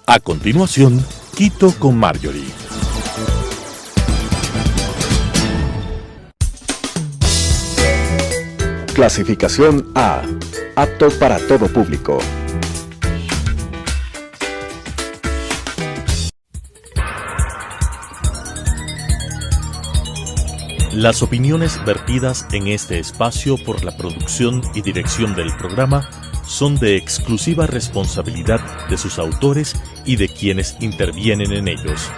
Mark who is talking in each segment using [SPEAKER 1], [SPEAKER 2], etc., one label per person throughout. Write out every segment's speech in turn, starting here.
[SPEAKER 1] A continuación, Quito con Marjorie.
[SPEAKER 2] Clasificación A. Apto para todo público.
[SPEAKER 1] Las opiniones vertidas en este espacio por la producción y dirección del programa son de exclusiva responsabilidad de sus autores y de quienes intervienen en ellos.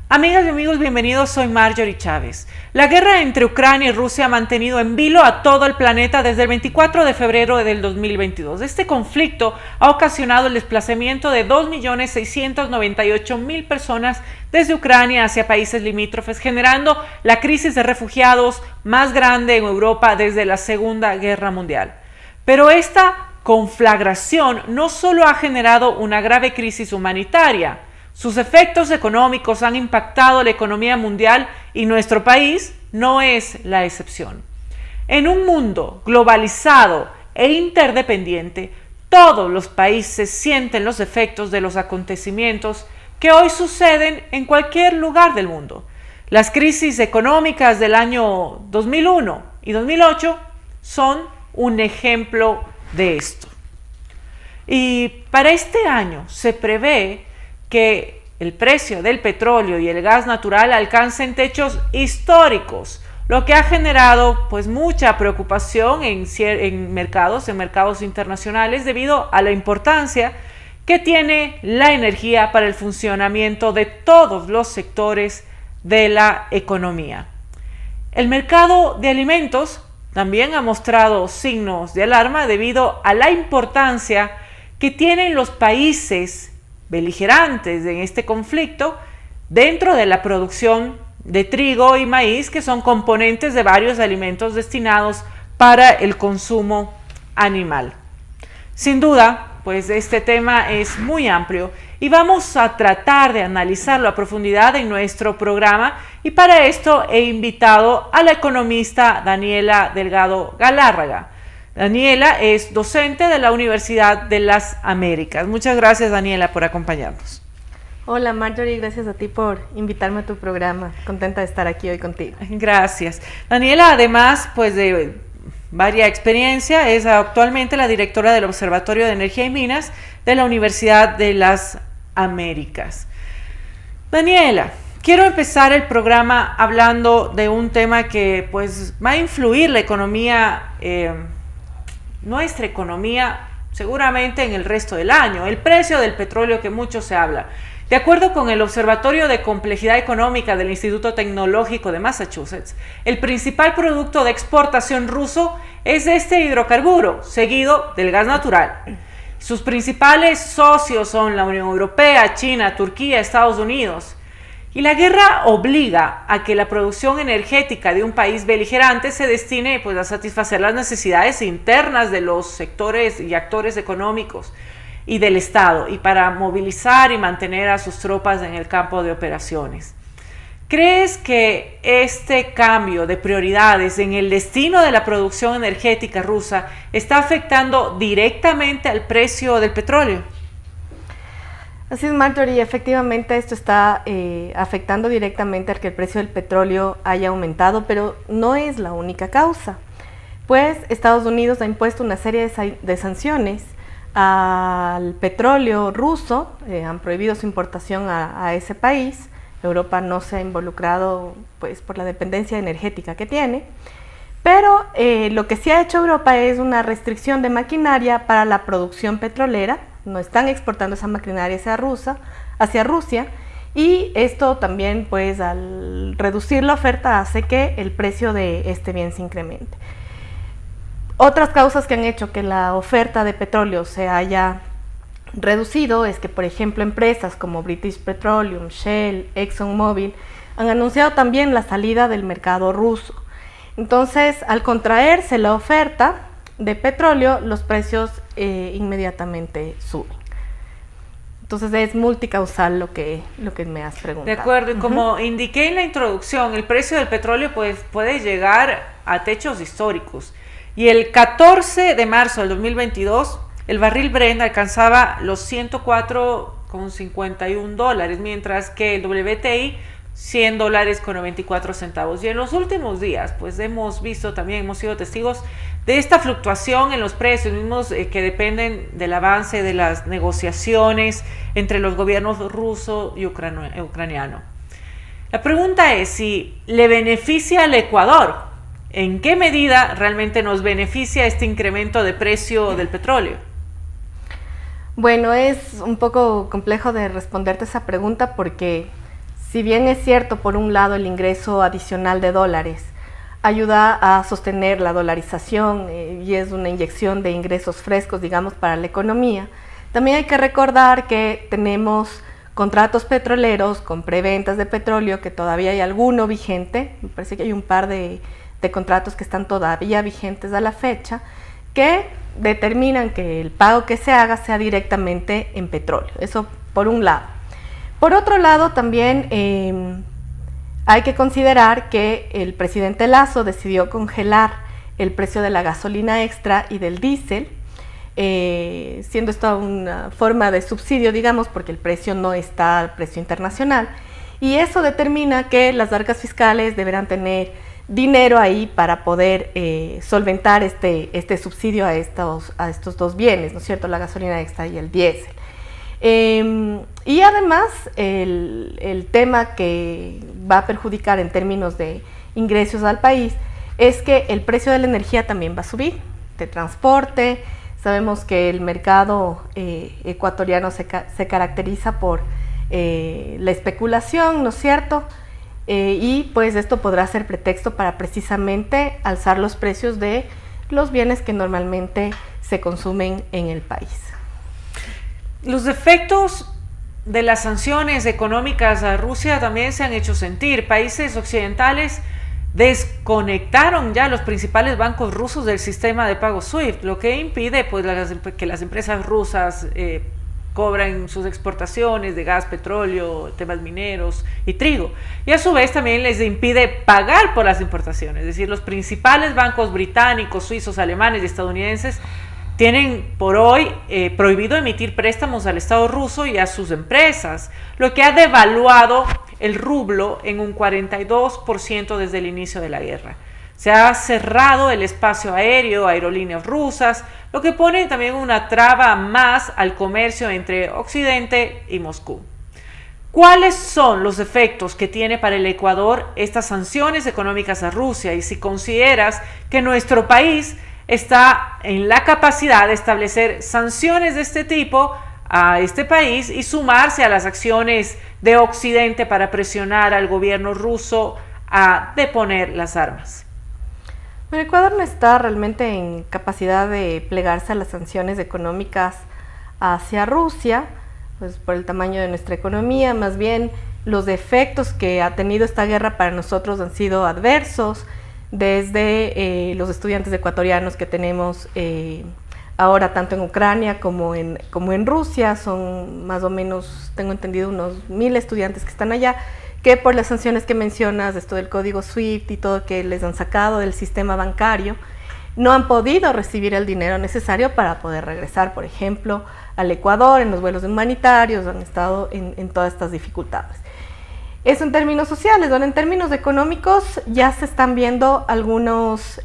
[SPEAKER 3] Amigas y amigos, bienvenidos, soy Marjorie Chávez. La guerra entre Ucrania y Rusia ha mantenido en vilo a todo el planeta desde el 24 de febrero del 2022. Este conflicto ha ocasionado el desplazamiento de 2.698.000 personas desde Ucrania hacia países limítrofes, generando la crisis de refugiados más grande en Europa desde la Segunda Guerra Mundial. Pero esta conflagración no solo ha generado una grave crisis humanitaria. Sus efectos económicos han impactado la economía mundial y nuestro país no es la excepción. En un mundo globalizado e interdependiente, todos los países sienten los efectos de los acontecimientos que hoy suceden en cualquier lugar del mundo. Las crisis económicas del año 2001 y 2008 son un ejemplo de esto. Y para este año se prevé que el precio del petróleo y el gas natural alcancen techos históricos, lo que ha generado pues mucha preocupación en mercados internacionales debido a la importancia que tiene la energía para el funcionamiento de todos los sectores de la economía. El mercado de alimentos también ha mostrado signos de alarma debido a la importancia que tienen los países beligerantes en este conflicto dentro de la producción de trigo y maíz, que son componentes de varios alimentos destinados para el consumo animal. Sin duda, pues este tema es muy amplio y vamos a tratar de analizarlo a profundidad en nuestro programa, y para esto he invitado a la economista Daniela Delgado Galárraga. Daniela es docente de la Universidad de las Américas. Muchas gracias, Daniela, por acompañarnos.
[SPEAKER 4] Hola, Marjorie, gracias a ti por invitarme a tu programa. Contenta de estar aquí hoy contigo.
[SPEAKER 3] Gracias. Daniela, además pues de varia experiencia, es actualmente la directora del Observatorio de Energía y Minas de la Universidad de las Américas. Daniela, quiero empezar el programa hablando de un tema que pues va a influir la economía, nuestra economía seguramente en el resto del año, el precio del petróleo, que mucho se habla. De acuerdo con el Observatorio de Complejidad Económica del Instituto Tecnológico de Massachusetts, el principal producto de exportación ruso es este hidrocarburo, seguido del gas natural. Sus principales socios son la Unión Europea, China, Turquía, Estados Unidos. Y la guerra obliga a que la producción energética de un país beligerante se destine pues, a satisfacer las necesidades internas de los sectores y actores económicos y del Estado, y para movilizar y mantener a sus tropas en el campo de operaciones. ¿Crees que este cambio de prioridades en el destino de la producción energética rusa está afectando directamente al precio del petróleo?
[SPEAKER 4] Así es, Marjorie, efectivamente esto está afectando directamente a que el precio del petróleo haya aumentado, pero no es la única causa, pues Estados Unidos ha impuesto una serie de sanciones al petróleo ruso, han prohibido su importación a ese país. Europa no se ha involucrado pues, por la dependencia energética que tiene, pero lo que sí ha hecho Europa es una restricción de maquinaria para la producción petrolera. No están exportando esa maquinaria hacia Rusia, y esto también pues al reducir la oferta hace que el precio de este bien se incremente. Otras causas que han hecho que la oferta de petróleo se haya reducido es que, por ejemplo, empresas como British Petroleum, Shell, ExxonMobil han anunciado también la salida del mercado ruso. Entonces, al contraerse la oferta, de petróleo, los precios inmediatamente suben. Entonces es multicausal lo que me has preguntado.
[SPEAKER 3] De acuerdo, y como indiqué en la introducción, el precio del petróleo puede llegar a techos históricos. Y el 14 de marzo del 2022, el barril Brent alcanzaba los $104,51, mientras que el WTI $100,94. Y en los últimos días, pues hemos sido testigos de esta fluctuación en los precios mismos que dependen del avance de las negociaciones entre los gobiernos ruso y ucraniano. La pregunta es si le beneficia al Ecuador. ¿En qué medida realmente nos beneficia este incremento de precio del petróleo?
[SPEAKER 4] Bueno, es un poco complejo de responderte esa pregunta porque si bien es cierto, por un lado, el ingreso adicional de dólares ayuda a sostener la dolarización y es una inyección de ingresos frescos, digamos, para la economía, también hay que recordar que tenemos contratos petroleros con preventas de petróleo, que todavía hay alguno vigente, me parece que hay un par de contratos que están todavía vigentes a la fecha, que determinan que el pago que se haga sea directamente en petróleo. Eso por un lado. Por otro lado, también hay que considerar que el presidente Lasso decidió congelar el precio de la gasolina extra y del diésel, siendo esto una forma de subsidio, digamos, porque el precio no está al precio internacional. Y eso determina que las arcas fiscales deberán tener dinero ahí para poder solventar este subsidio a estos dos bienes, ¿no es cierto?, la gasolina extra y el diésel. Y además el tema que va a perjudicar en términos de ingresos al país es que el precio de la energía también va a subir, de transporte. Sabemos que el mercado ecuatoriano se caracteriza por la especulación, ¿no es cierto? Y pues esto podrá ser pretexto para precisamente alzar los precios de los bienes que normalmente se consumen en el país.
[SPEAKER 3] Los efectos de las sanciones económicas a Rusia también se han hecho sentir. Países occidentales desconectaron ya los principales bancos rusos del sistema de pago SWIFT, lo que impide pues, que las empresas rusas cobran sus exportaciones de gas, petróleo, temas mineros y trigo. Y a su vez también les impide pagar por las importaciones. Es decir, los principales bancos británicos, suizos, alemanes y estadounidenses tienen por hoy prohibido emitir préstamos al Estado ruso y a sus empresas, lo que ha devaluado el rublo en un 42% desde el inicio de la guerra. Se ha cerrado el espacio aéreo, aerolíneas rusas, lo que pone también una traba más al comercio entre Occidente y Moscú. ¿Cuáles son los efectos que tiene para el Ecuador estas sanciones económicas a Rusia? Y si consideras que nuestro país está en la capacidad de establecer sanciones de este tipo a este país y sumarse a las acciones de Occidente para presionar al gobierno ruso a deponer las armas.
[SPEAKER 4] Bueno, Ecuador no está realmente en capacidad de plegarse a las sanciones económicas hacia Rusia, pues por el tamaño de nuestra economía. Más bien los efectos que ha tenido esta guerra para nosotros han sido adversos, desde los estudiantes ecuatorianos que tenemos ahora tanto en Ucrania como en Rusia. Son más o menos, tengo entendido, unos 1000 estudiantes que están allá, que por las sanciones que mencionas, esto del código SWIFT y todo que les han sacado del sistema bancario, no han podido recibir el dinero necesario para poder regresar, por ejemplo, al Ecuador en los vuelos humanitarios, han estado en todas estas dificultades. Eso en términos sociales. Bueno, en términos económicos ya se están viendo algunos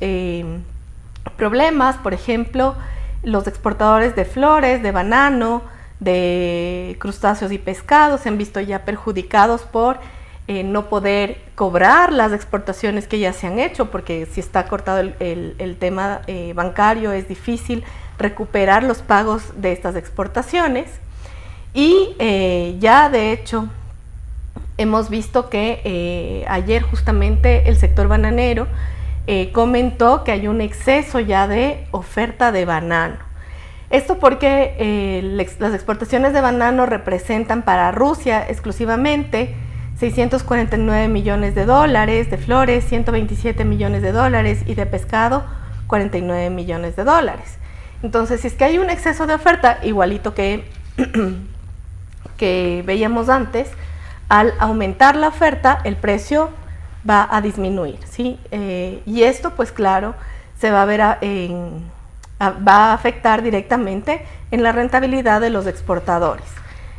[SPEAKER 4] problemas. Por ejemplo, los exportadores de flores, de banano, de crustáceos y pescados se han visto ya perjudicados por no poder cobrar las exportaciones que ya se han hecho, porque si está cortado el tema bancario es difícil recuperar los pagos de estas exportaciones. Y ya de hecho hemos visto que ayer justamente el sector bananero comentó que hay un exceso ya de oferta de banano. Esto porque las exportaciones de banano representan para Rusia exclusivamente 649 millones de dólares, de flores 127 millones de dólares y de pescado 49 millones de dólares. Entonces, si es que hay un exceso de oferta, igualito que veíamos antes, al aumentar la oferta, el precio va a disminuir, ¿sí? Y esto, pues claro, se va a ver va a afectar directamente en la rentabilidad de los exportadores.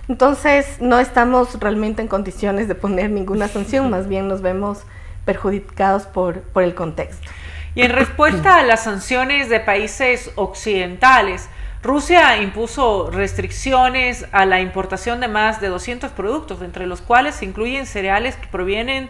[SPEAKER 4] Entonces, no estamos realmente en condiciones de poner ninguna sanción, más bien nos vemos perjudicados por el contexto.
[SPEAKER 3] Y en respuesta a las sanciones de países occidentales, Rusia impuso restricciones a la importación de más de 200 productos, entre los cuales se incluyen cereales que provienen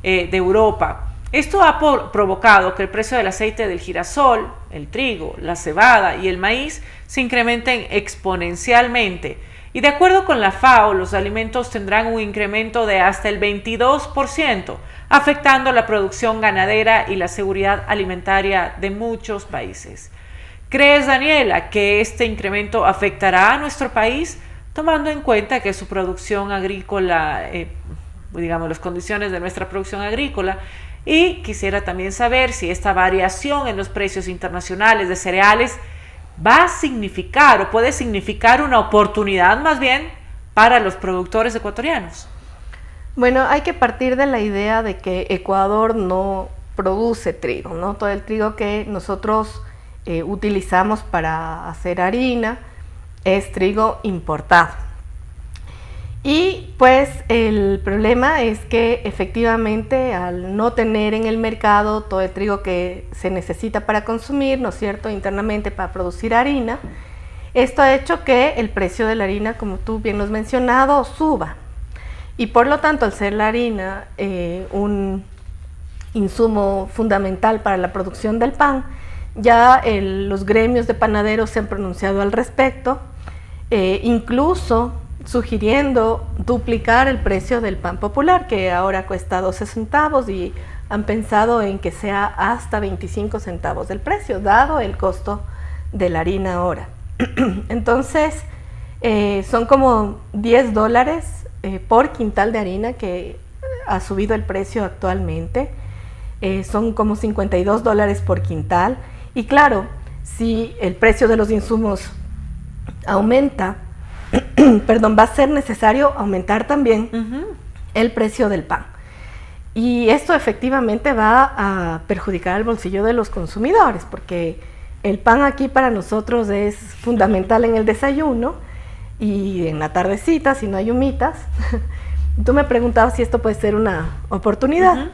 [SPEAKER 3] de Europa. Esto ha provocado que el precio del aceite del girasol, el trigo, la cebada y el maíz se incrementen exponencialmente. Y de acuerdo con la FAO, los alimentos tendrán un incremento de hasta el 22%, afectando la producción ganadera y la seguridad alimentaria de muchos países. ¿Crees, Daniela, que este incremento afectará a nuestro país, tomando en cuenta que su producción agrícola, digamos, las condiciones de nuestra producción agrícola? Y quisiera también saber si esta variación en los precios internacionales de cereales va a significar o puede significar una oportunidad más bien para los productores ecuatorianos.
[SPEAKER 4] Bueno, hay que partir de la idea de que Ecuador no produce trigo, ¿no? Todo el trigo que nosotros utilizamos para hacer harina es trigo importado. Y pues el problema es que efectivamente al no tener en el mercado todo el trigo que se necesita para consumir, ¿no es cierto?, internamente para producir harina, esto ha hecho que el precio de la harina, como tú bien lo has mencionado, suba. Y por lo tanto, al ser la harina un insumo fundamental para la producción del pan, ya los gremios de panaderos se han pronunciado al respecto, incluso sugiriendo duplicar el precio del pan popular, que ahora cuesta 12 centavos, y han pensado en que sea hasta 25 centavos del precio, dado el costo de la harina ahora. Entonces, son como $10 por quintal de harina que ha subido el precio actualmente. Son como $52 por quintal. Y claro, si el precio de los insumos aumenta, va a ser necesario aumentar también el precio del pan. Y esto efectivamente va a perjudicar el bolsillo de los consumidores, porque el pan aquí para nosotros es fundamental en el desayuno y en la tardecita, si no hay humitas. Tú me preguntabas si esto puede ser una oportunidad.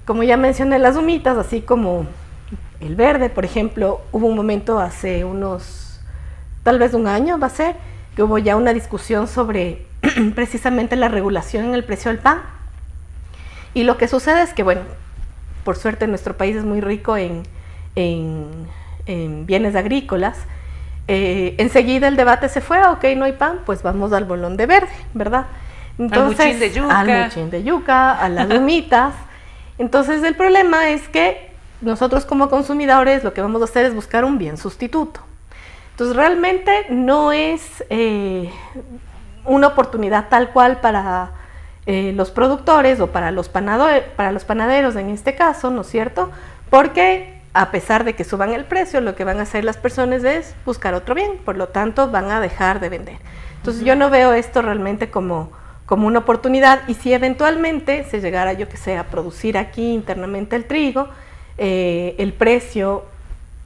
[SPEAKER 4] Como ya mencioné, las humitas, así como el verde, por ejemplo, hubo un momento hace tal vez un año va a ser, que hubo ya una discusión sobre precisamente la regulación en el precio del pan. Y lo que sucede es que, bueno, por suerte nuestro país es muy rico en bienes agrícolas. Enseguida el debate se fue, ok, no hay pan, pues vamos al bolón de verde, ¿verdad? Entonces, al muchín de yuca, a las humitas. Entonces el problema es que nosotros como consumidores lo que vamos a hacer es buscar un bien sustituto. Entonces realmente no es una oportunidad tal cual para los productores o para los panaderos en este caso, ¿no es cierto? Porque a pesar de que suban el precio, lo que van a hacer las personas es buscar otro bien, por lo tanto van a dejar de vender. Entonces yo no veo esto realmente como una oportunidad, y si eventualmente se llegara, yo que sé, a producir aquí internamente el trigo, el precio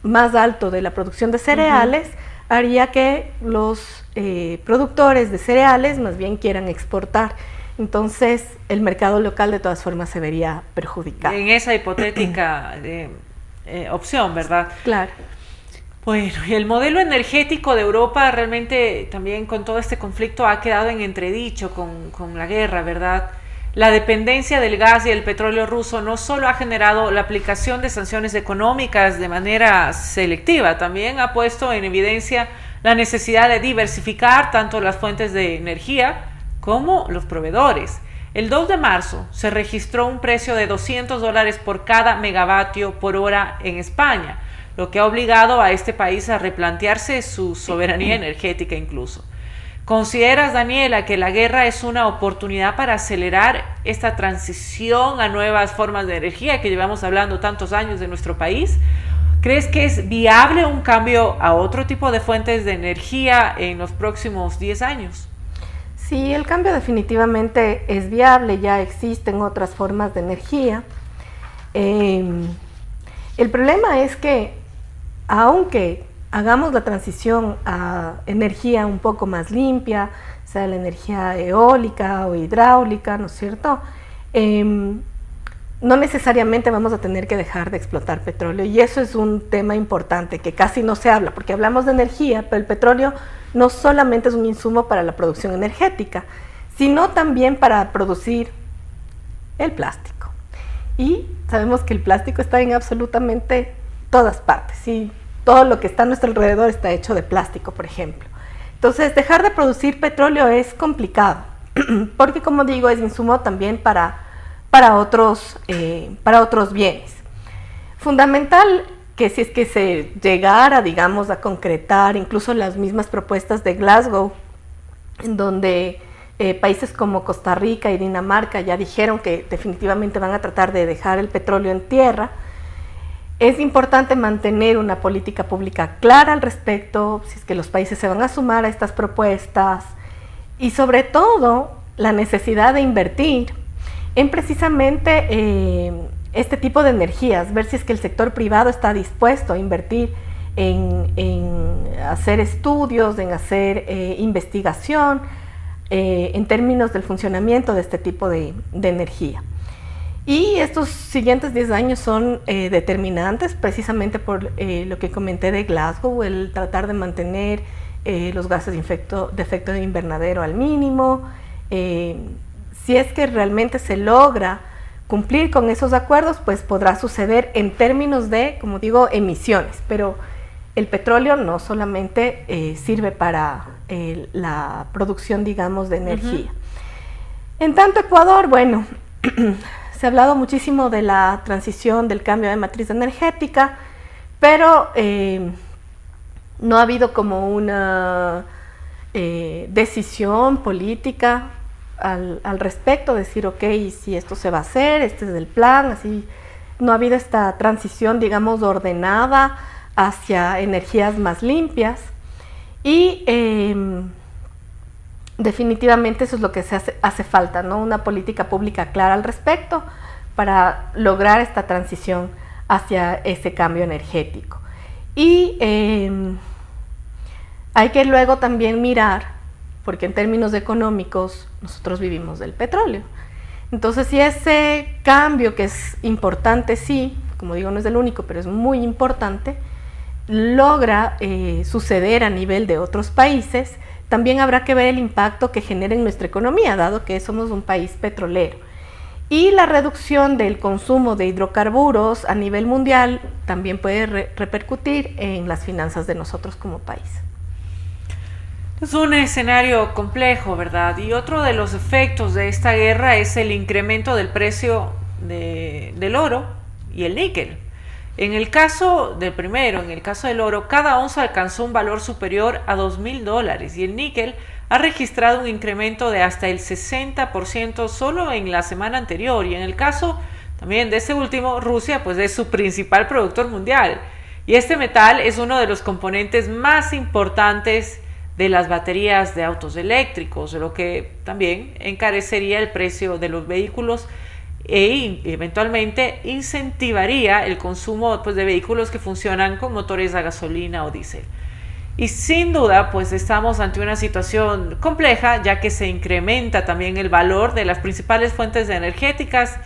[SPEAKER 4] más alto de la producción de cereales haría que los productores de cereales más bien quieran exportar. Entonces el mercado local de todas formas se vería perjudicado.
[SPEAKER 3] En esa hipotética opción, ¿verdad?
[SPEAKER 4] Claro.
[SPEAKER 3] Bueno, y el modelo energético de Europa realmente también con todo este conflicto ha quedado en entredicho con la guerra, ¿verdad? La dependencia del gas y el petróleo ruso no solo ha generado la aplicación de sanciones económicas de manera selectiva, también ha puesto en evidencia la necesidad de diversificar tanto las fuentes de energía como los proveedores. El 2 de marzo se registró un precio de $200 por cada megavatio por hora en España, lo que ha obligado a este país a replantearse su soberanía energética incluso. ¿Consideras, Daniela, que la guerra es una oportunidad para acelerar esta transición a nuevas formas de energía que llevamos hablando tantos años de nuestro país? ¿Crees que es viable un cambio a otro tipo de fuentes de energía en los próximos 10 años?
[SPEAKER 4] Sí, el cambio definitivamente es viable, ya existen otras formas de energía. El problema es que, aunque hagamos la transición a energía un poco más limpia, sea la energía eólica o hidráulica, ¿no es cierto?, no necesariamente vamos a tener que dejar de explotar petróleo, y eso es un tema importante que casi no se habla, porque hablamos de energía, pero el petróleo no solamente es un insumo para la producción energética, sino también para producir el plástico. Y sabemos que el plástico está en absolutamente todas partes, y todo lo que está a nuestro alrededor está hecho de plástico, por ejemplo. Entonces, dejar de producir petróleo es complicado, porque, como digo, es insumo también para otros bienes. Fundamental que si es que se llegara, digamos, a concretar incluso las mismas propuestas de Glasgow, en donde países como Costa Rica y Dinamarca ya dijeron que definitivamente van a tratar de dejar el petróleo en tierra, es importante mantener una política pública clara al respecto, si es que los países se van a sumar a estas propuestas, y sobre todo la necesidad de invertir en precisamente este tipo de energías, ver si es que el sector privado está dispuesto a invertir en hacer estudios, en hacer investigación en términos del funcionamiento de este tipo de energía. Y estos siguientes 10 años son determinantes precisamente por lo que comenté de Glasgow, el tratar de mantener los gases de efecto de invernadero al mínimo. Si es que realmente se logra cumplir con esos acuerdos, pues podrá suceder en términos de, como digo, emisiones, pero el petróleo no solamente sirve para la producción, digamos, de energía. En tanto, Ecuador, bueno, se ha hablado muchísimo de la transición, del cambio de matriz energética, pero no ha habido como una decisión política al respecto, decir, ok, si esto se va a hacer, este es el plan, así no ha habido esta transición, digamos, ordenada hacia energías más limpias, y definitivamente eso es lo que hace falta, ¿no? Una política pública clara al respecto para lograr esta transición hacia ese cambio energético. Y hay que luego también mirar, porque en términos económicos nosotros vivimos del petróleo. Entonces, si ese cambio, que es importante, sí, como digo, no es el único, pero es muy importante, logra suceder a nivel de otros países, también habrá que ver el impacto que genera en nuestra economía, dado que somos un país petrolero. Y la reducción del consumo de hidrocarburos a nivel mundial también puede repercutir en las finanzas de nosotros como país.
[SPEAKER 3] Es un escenario complejo, ¿verdad? Y otro de los efectos de esta guerra es el incremento del precio del oro y el níquel. En el caso del primero, en el caso del oro, cada onza alcanzó un valor superior a $2,000 y el níquel ha registrado un incremento de hasta el 60% solo en la semana anterior. Y en el caso también de este último, Rusia pues es su principal productor mundial. Y este metal es uno de los componentes más importantes de las baterías de autos eléctricos, lo que también encarecería el precio de los vehículos e eventualmente incentivaría el consumo pues, de vehículos que funcionan con motores a gasolina o diésel. Y sin duda pues estamos ante una situación compleja, ya que se incrementa también el valor de las principales fuentes energéticas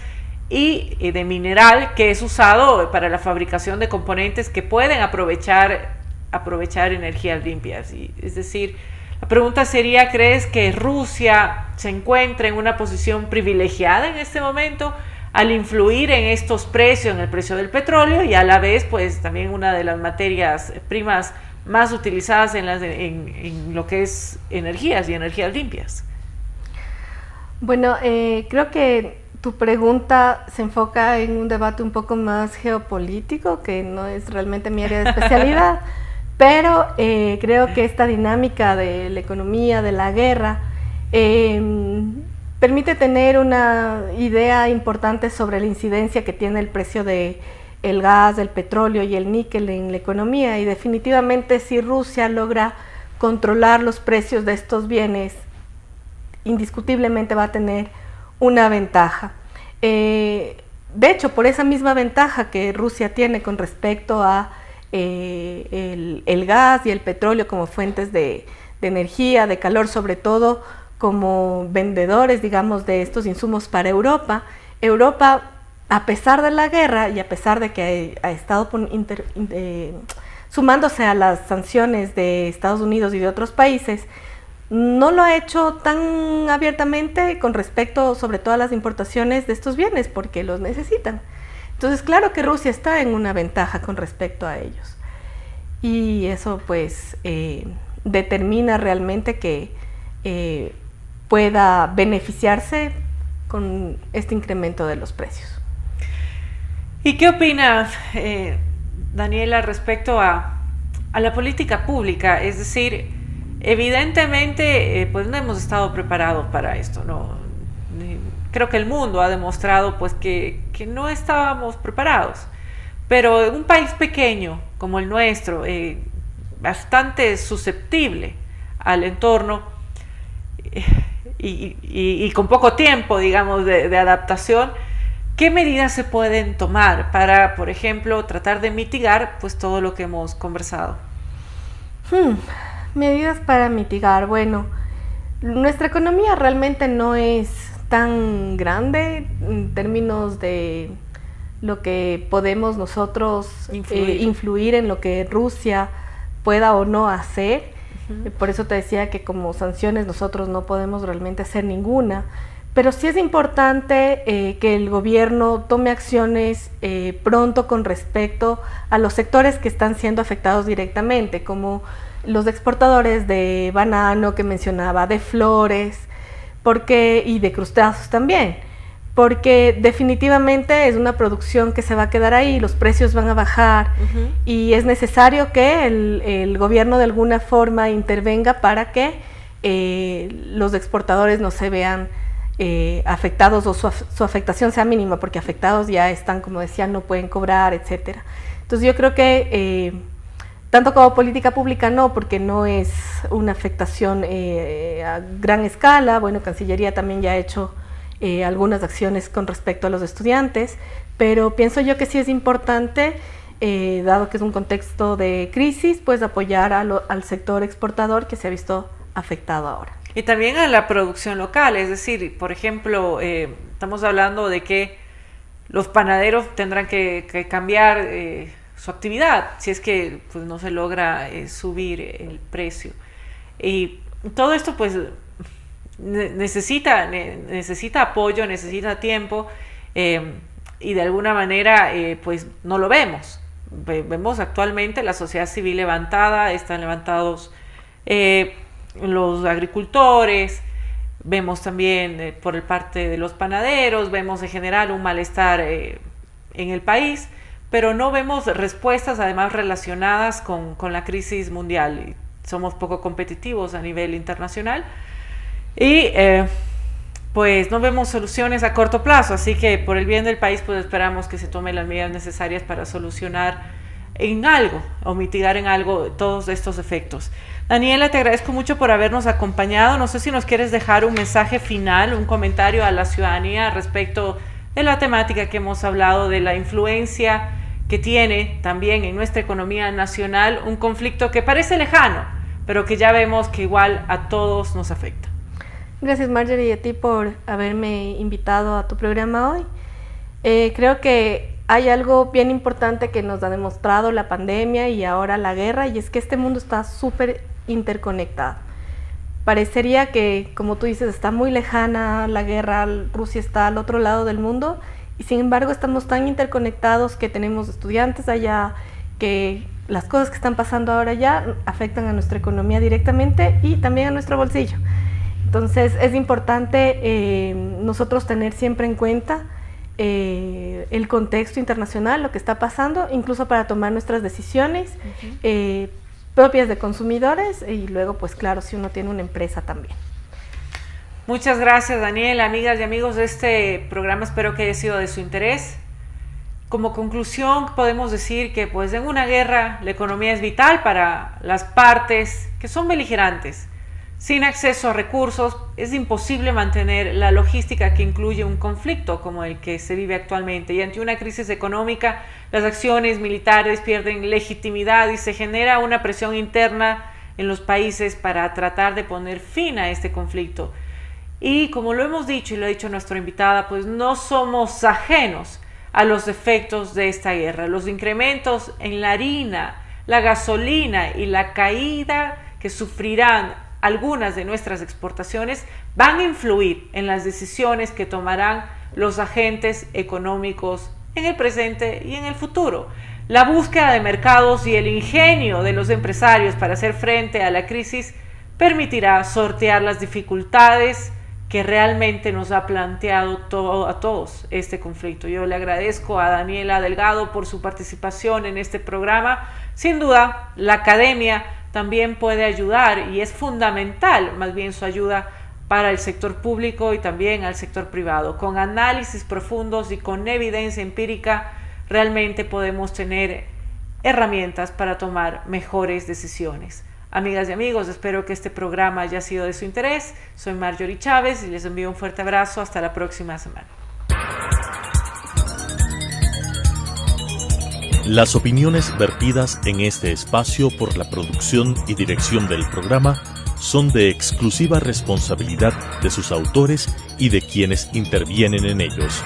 [SPEAKER 3] y de mineral que es usado para la fabricación de componentes que pueden aprovechar energías limpias. Es decir, la pregunta sería, ¿crees que Rusia se encuentra en una posición privilegiada en este momento al influir en estos precios, en el precio del petróleo, y a la vez pues también una de las materias primas más utilizadas en lo que es energías y energías limpias?
[SPEAKER 4] Bueno, creo que tu pregunta se enfoca en un debate un poco más geopolítico, que no es realmente mi área de especialidad. Pero creo que esta dinámica de la economía, de la guerra, permite tener una idea importante sobre la incidencia que tiene el precio de el gas, el petróleo y el níquel en la economía, y definitivamente si Rusia logra controlar los precios de estos bienes, indiscutiblemente va a tener una ventaja. De hecho, por esa misma ventaja que Rusia tiene con respecto a el gas y el petróleo como fuentes de energía, de calor, sobre todo como vendedores, digamos, de estos insumos para Europa, a pesar de la guerra y a pesar de que ha estado sumándose a las sanciones de Estados Unidos y de otros países, no lo ha hecho tan abiertamente con respecto sobre todo a las importaciones de estos bienes, porque los necesitan. Entonces, claro que Rusia está en una ventaja con respecto a ellos. Y eso pues determina realmente que pueda beneficiarse con este incremento de los precios.
[SPEAKER 3] ¿Y qué opina Daniela respecto a la política pública? Es decir, evidentemente pues no hemos estado preparados para esto, ¿no? Creo que el mundo ha demostrado pues que no estábamos preparados, pero en un país pequeño como el nuestro, bastante susceptible al entorno y con poco tiempo, digamos, de adaptación, ¿qué medidas se pueden tomar para, por ejemplo, tratar de mitigar pues todo lo que hemos conversado?
[SPEAKER 4] Medidas para mitigar. Bueno, nuestra economía realmente no es tan grande en términos de lo que podemos nosotros influir en lo que Rusia pueda o no hacer. Por eso te decía que como sanciones nosotros no podemos realmente hacer ninguna. Pero sí es importante que el gobierno tome acciones pronto con respecto a los sectores que están siendo afectados directamente, como los exportadores de banano que mencionaba, de flores, y de crustáceos también, porque definitivamente es una producción que se va a quedar ahí, los precios van a bajar y es necesario que el gobierno de alguna forma intervenga para que los exportadores no se vean afectados o su afectación sea mínima, porque afectados ya están, como decía, no pueden cobrar, etcétera. Entonces yo creo que tanto como política pública no, porque no es una afectación a gran escala. Bueno, Cancillería también ya ha hecho algunas acciones con respecto a los estudiantes, pero pienso yo que sí es importante, dado que es un contexto de crisis, pues apoyar al sector exportador que se ha visto afectado ahora.
[SPEAKER 3] Y también a la producción local, es decir, por ejemplo, estamos hablando de que los panaderos tendrán que cambiar su actividad si es que pues, no se logra subir el precio. Y todo esto pues necesita apoyo, necesita tiempo, y de alguna manera pues no lo vemos. Vemos actualmente la sociedad civil levantada, están levantados los agricultores, vemos también por el parte de los panaderos, vemos en general un malestar en el país, pero no vemos respuestas además relacionadas con la crisis mundial. Somos poco competitivos a nivel internacional y pues no vemos soluciones a corto plazo, así que por el bien del país pues esperamos que se tomen las medidas necesarias para solucionar en algo o mitigar en algo todos estos efectos. Daniela, te agradezco mucho por habernos acompañado. No sé si nos quieres dejar un mensaje final, un comentario a la ciudadanía respecto de la temática que hemos hablado, de la influencia que tiene también en nuestra economía nacional un conflicto que parece lejano, pero que ya vemos que igual a todos nos afecta.
[SPEAKER 4] Gracias, Marjorie, y a ti por haberme invitado a tu programa hoy. Creo que hay algo bien importante que nos ha demostrado la pandemia y ahora la guerra, y es que este mundo está súper interconectado. Parecería que, como tú dices, está muy lejana la guerra, Rusia está al otro lado del mundo, y sin embargo estamos tan interconectados que tenemos estudiantes allá, que las cosas que están pasando ahora ya afectan a nuestra economía directamente y también a nuestro bolsillo. Entonces es importante nosotros tener siempre en cuenta el contexto internacional, lo que está pasando, incluso para tomar nuestras decisiones propias de consumidores y luego, pues claro, si uno tiene una empresa también.
[SPEAKER 3] Muchas gracias, Daniel. Amigas y amigos de este programa, espero que haya sido de su interés. Como conclusión podemos decir que pues en una guerra la economía es vital para las partes que son beligerantes. Sin acceso a recursos es imposible mantener la logística que incluye un conflicto como el que se vive actualmente, y ante una crisis económica las acciones militares pierden legitimidad y se genera una presión interna en los países para tratar de poner fin a este conflicto. Y como lo hemos dicho y lo ha dicho nuestra invitada, pues no somos ajenos a los efectos de esta guerra. Los incrementos en la harina, la gasolina y la caída que sufrirán algunas de nuestras exportaciones van a influir en las decisiones que tomarán los agentes económicos en el presente y en el futuro. La búsqueda de mercados y el ingenio de los empresarios para hacer frente a la crisis permitirá sortear las dificultades que realmente nos ha planteado a todos este conflicto. Yo le agradezco a Daniela Delgado por su participación en este programa. Sin duda, la academia también puede ayudar y es fundamental más bien su ayuda para el sector público y también al sector privado. Con análisis profundos y con evidencia empírica realmente podemos tener herramientas para tomar mejores decisiones. Amigas y amigos, espero que este programa haya sido de su interés. Soy Marjorie Chávez y les envío un fuerte abrazo. Hasta la próxima semana.
[SPEAKER 1] Las opiniones vertidas en este espacio por la producción y dirección del programa son de exclusiva responsabilidad de sus autores y de quienes intervienen en ellos.